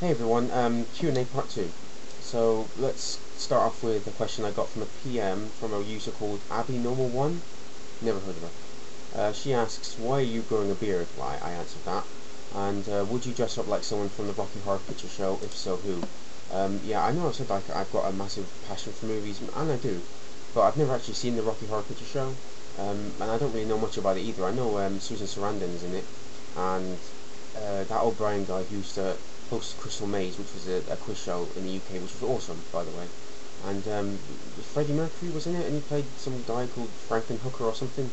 Hey everyone, Q&A part 2. So let's start off with a question I got from a PM from a user called AbbyNormal1. Never heard of her. She asks, why are you growing a beard? Well, I answered that. And would you dress up like someone from the Rocky Horror Picture Show? If so, who? Yeah, I know I've said like I've got a massive passion for movies, and I do, but I've never actually seen the Rocky Horror Picture Show, and I don't really know much about it either. I know Susan Sarandon's in it, and that O'Brien guy who used to host Crystal Maze, which was a quiz show in the UK, which was awesome, by the way. And Freddie Mercury was in it, and he played some guy called Franklin Hooker or something.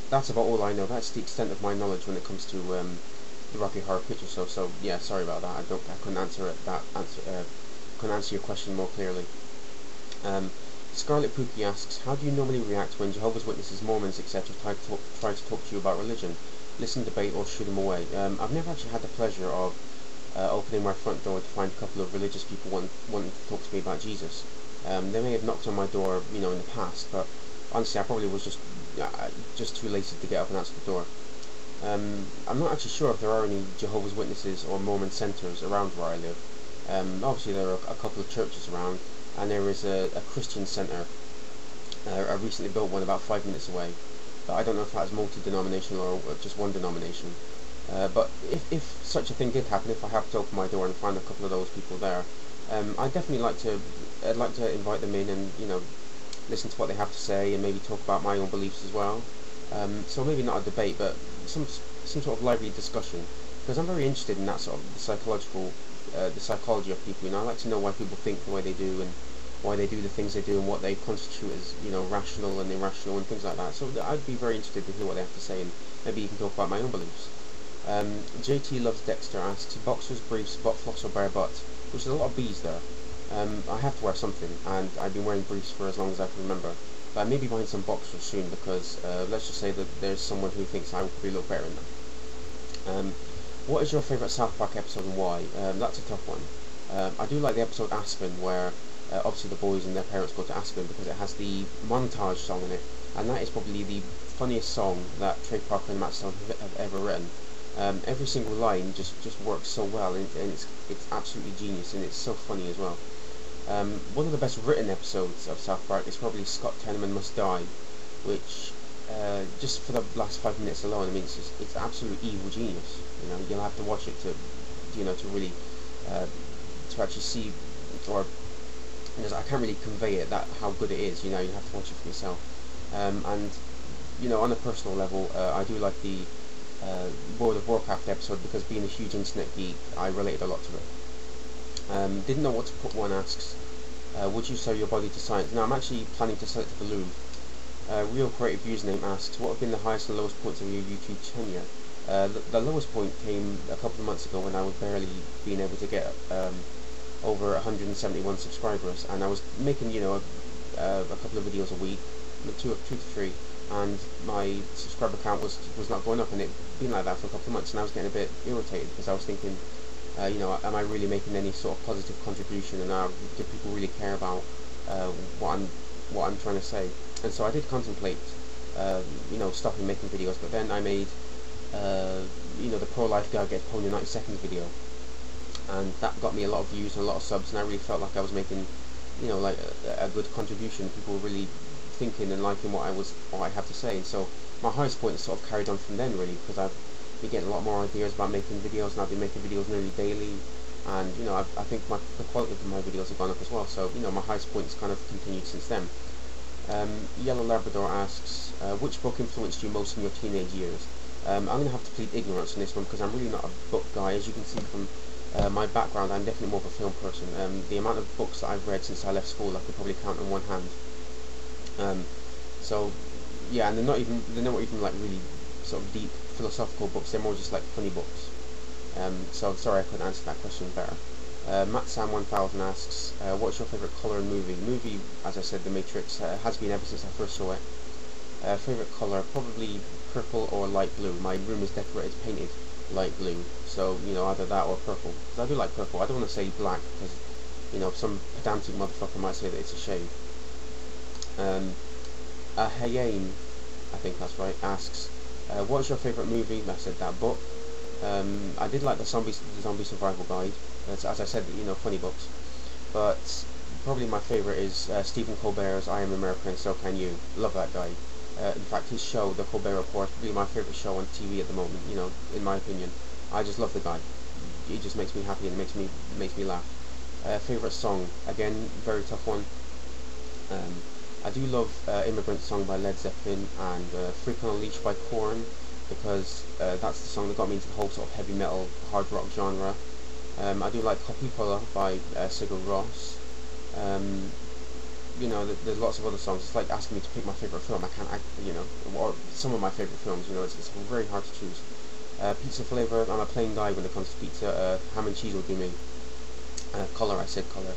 That's about all I know. That's the extent of my knowledge when it comes to the Rocky Horror Picture Show. So yeah, sorry about that. I couldn't answer couldn't answer your question more clearly. Scarlet Pookie asks, how do you normally react when Jehovah's Witnesses, Mormons, etc. try to talk to you about religion? Listen, debate, or shoot them away? I've never actually had the pleasure of opening my front door to find a couple of religious people wanting to talk to me about Jesus. They may have knocked on my door, in the past, but honestly, I probably was just too lazy to get up and answer the door. I'm not actually sure if there are any Jehovah's Witnesses or Mormon centres around where I live. Obviously, there are a couple of churches around, and there is a Christian centre. I recently built one about 5 minutes away, but I don't know if that is multi-denominational or just one denomination. But if such a thing did happen, if I have to open my door and find a couple of those people there, I'd definitely like to invite them in and listen to what they have to say and maybe talk about my own beliefs as well. So maybe not a debate, but some sort of lively discussion, because I'm very interested in that sort of the psychology of people. I like to know why people think the way they do and why they do the things they do and what they constitute as rational and irrational and things like that. So I'd be very interested to hear what they have to say and maybe even talk about my own beliefs. JT Loves Dexter asks, boxers, briefs, butt floss or bare butt? Which is a lot of B's there. I have to wear something, and I've been wearing briefs for as long as I can remember. But I may be buying some boxers soon because let's just say that there's someone who thinks I would probably look better in them. What is your favourite South Park episode and why? That's a tough one. I do like the episode Aspen, where obviously the boys and their parents go to Aspen because it has the montage song in it, and that is probably the funniest song that Trey Parker and Matt Stone have ever written. Every single line just works so well, and it's absolutely genius, and it's so funny as well. One of the best written episodes of South Park is probably Scott Tenorman Must Die, which just for the last 5 minutes alone, I mean, it's absolute evil genius. You'll have to watch it to to really to actually see, or I can't really convey it how good it is. You have to watch it for yourself. And on a personal level, I do like the World of Warcraft episode because being a huge internet geek, I related a lot to it. Didn't know what to put one asks, would you sell your body to science? Now I'm actually planning to sell it to the Louvre. Real Creative Username asks, what have been the highest and lowest points of your YouTube tenure? The lowest point came a couple of months ago when I was barely being able to get over 171 subscribers, and I was making a couple of videos a week, two to three, and my subscriber count was not going up, and it been like that for a couple of months, and I was getting a bit irritated because I was thinking, am I really making any sort of positive contribution, and do people really care about what I'm trying to say? And so I did contemplate stopping making videos, but then I made the pro-life guy gets pwned in 90 seconds video, and that got me a lot of views and a lot of subs, and I really felt like I was making like a good contribution. People were really thinking and liking what I have to say, and so my highest point is sort of carried on from then, really, because I've been getting a lot more ideas about making videos, and I've been making videos nearly daily, and I think the quality of my videos have gone up as well, so my highest point has kind of continued since then. Yellow Labrador asks, which book influenced you most in your teenage years? I'm going to have to plead ignorance on this one because I'm really not a book guy. As you can see from my background, I'm definitely more of a film person. The amount of books that I've read since I left school, I could probably count on one hand. So yeah, and they're not even like really sort of deep philosophical books. They're more just like funny books. So sorry I couldn't answer that question better. Matt Sam 1000 asks, what's your favourite colour in movie? Movie, as I said, The Matrix, has been ever since I first saw it. Favourite colour, probably purple or light blue. My room is decorated, painted light blue, so either that or purple. Because I do like purple. I don't want to say black because some pedantic motherfucker might say that it's a shade. Hayane, I think that's right, asks, what is your favourite movie? I said that book. I did like the zombie survival guide. As I said, funny books. But probably my favourite is Stephen Colbert's I Am America and So Can You. Love that guy. In fact, his show, The Colbert Report, is probably my favourite show on TV at the moment. In my opinion, I just love the guy. He just makes me happy and makes me laugh. Favourite song, again, very tough one. I do love Immigrant Song by Led Zeppelin and Freak on a Leash by Korn, because that's the song that got me into the whole sort of heavy metal, hard rock genre. I do like Coppola by Sigur Rós. There's lots of other songs. It's like asking me to pick my favourite film. Or some of my favourite films. It's very hard to choose. Pizza flavour, I'm a plain guy when it comes to pizza. Ham and cheese will do me. Colour, I said colour.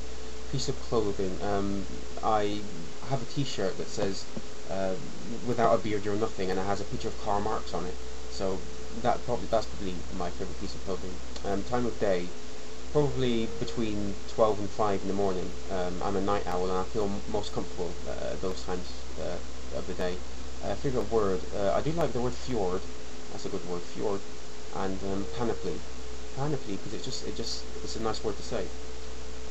Piece of clothing. I have a T-shirt that says "Without a beard, you're nothing," and it has a picture of Karl Marx on it. So that's probably my favourite piece of clothing. Time of day, probably between 12 and 5 in the morning. I'm a night owl and I feel most comfortable at those times of the day. Favourite word, I do like the word fjord. That's a good word, fjord. And panoply, because it's a nice word to say.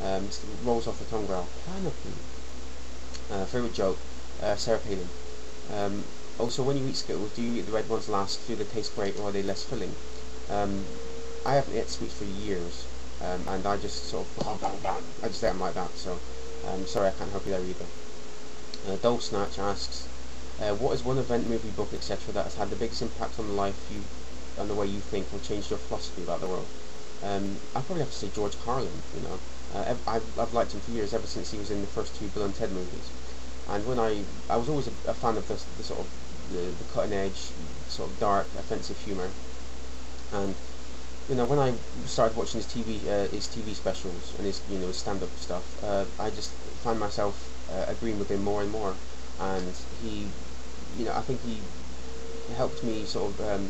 It rolls off the tongue well. Panoply. Favourite joke, Sarah Palin. Also, when you eat Skittles, do you eat the red ones last? Do they taste great, or are they less filling? I haven't ate sweets for years, and I just sort of I just ate them like that. So, sorry, I can't help you there either. Dole Snatch asks, what is one event, movie, book, etc. that has had the biggest impact on the way you think, or changed your philosophy about the world? I probably have to say George Carlin. I've liked him for years, ever since he was in the first 2 Bill and Ted movies. And when I was always a fan of the sort of the cutting edge, sort of dark, offensive humour. And when I started watching his TV specials and his stand-up stuff, I just find myself agreeing with him more and more. And he, I think he helped me sort of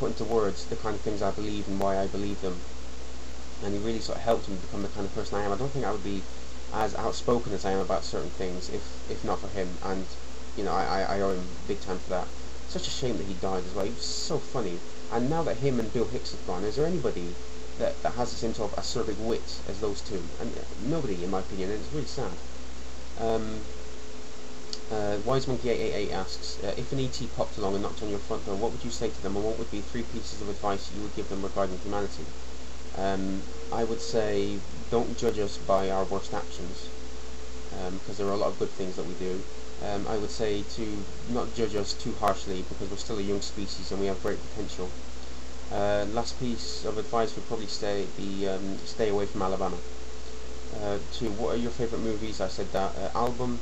put into words the kind of things I believe and why I believe them. And he really sort of helped me become the kind of person I am. I don't think I would be as outspoken as I am about certain things if not for him. And I owe him big time for that. Such a shame that he died as well. He was so funny. And now that him and Bill Hicks have gone, is there anybody that has the same sort of acerbic wit as those two? And nobody, in my opinion, and it's really sad. Wise Monkey 888 asks, if an ET popped along and knocked on your front door, what would you say to them, and what would be 3 pieces of advice you would give them regarding humanity? I would say, don't judge us by our worst actions, because there are a lot of good things that we do. I would say to not judge us too harshly, because we're still a young species and we have great potential. Last piece of advice would probably stay away from Alabama. To what are your favourite movies? I said that. Album,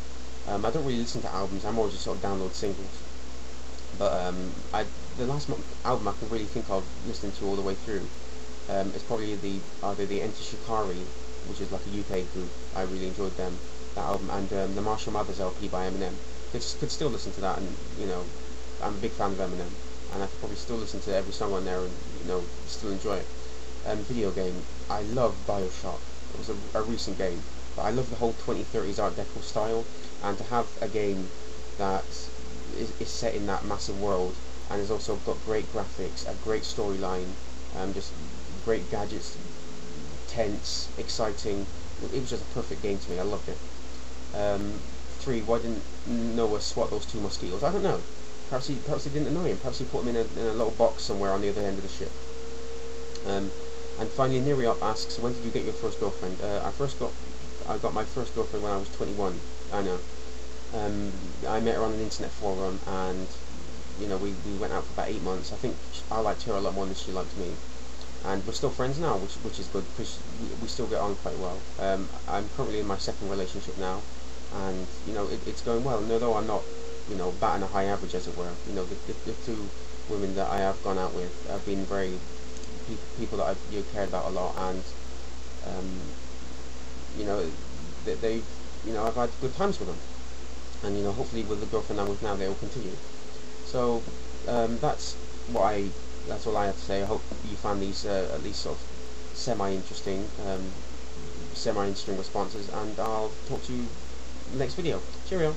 I don't really listen to albums, I'm more just sort of download singles. But the last album I can really think of listening to all the way through, it's probably either the Enter Shikari, which is like a UK group. I really enjoyed them, that album, and the Marshall Mathers LP by Eminem. Could still listen to that, and I'm a big fan of Eminem, and I could probably still listen to every song on there and still enjoy it. Video game, I love BioShock. It was a recent game, but I love the whole 2030s Art Deco style, and to have a game that is set in that massive world and has also got great graphics, a great storyline, just great gadgets, tense, exciting. It was just a perfect game to me. I loved it. 3. Why didn't Noah swat those 2 mosquitoes? I don't know. Perhaps he didn't annoy him. Perhaps he put them in a little box somewhere on the other end of the ship. And finally, Niriop asks, when did you get your first girlfriend? I got my first girlfriend when I was 21. I know. I met her on an internet forum, and we went out for about 8 months. I think I liked her a lot more than she liked me, and we're still friends now, which is good, because we still get on quite well. I'm currently in my 2nd relationship now, and it's going well. And although I'm not batting a high average, as it were, the 2 women that I have gone out with have been very people that I've cared about a lot, and I've had good times with them, and hopefully with the girlfriend I'm with now, they will continue. So that's all I have to say. I hope you found these at least sort of semi-interesting responses, and I'll talk to you next video. Cheerio.